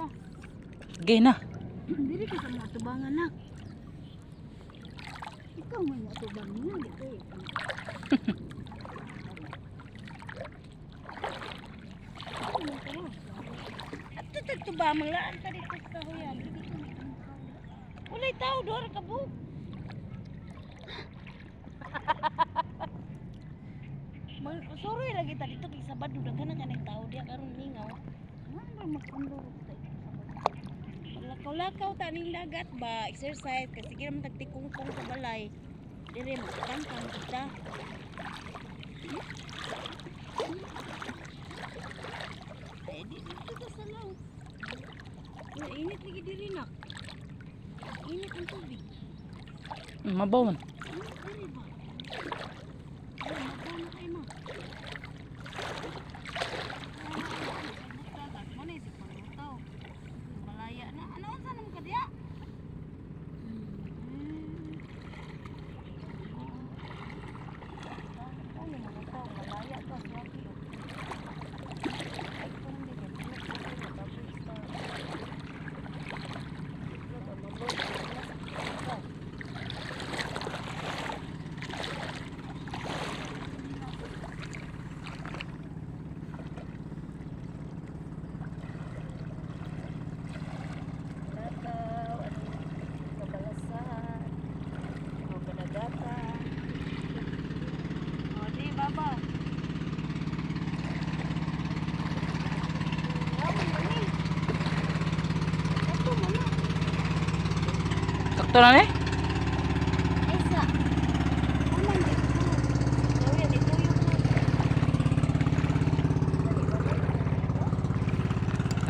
pa. Sige na. Dili ka sa mga tubangan na. Ikaw may mga tubangan na. Dito eh. At tutugtuba manglaan ka dito sa kahuyan. Walay tao doon ka bu. Sorry lagi tadi dito kay Sabado daghan na kanang tao diya karon lingaw. Ano ba magkunduro tayo? Lakaw-lakaw ta ning dagat ba exercise kasi sige naman tagtikungkong sa balay. Dire magtangkang kita. Eh di dito sa salaw. Init lagi diri nak. Init ang tubig. Mabaw man. Diri ba? Mabaw na kayo ma. Malaya na. Ano ang sanam ka diya? Malaya ka. Sakto na ni? Esa. Aman dito. Gawin dito yung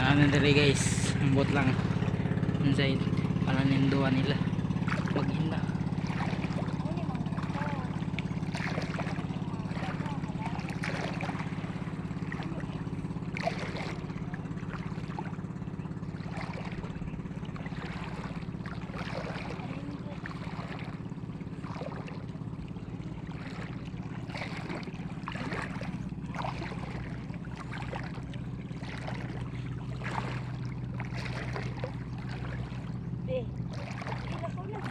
Ano dali guys, ang bot lang. Inside, pananinduan nila. Pag ina. Eh, ila ko na.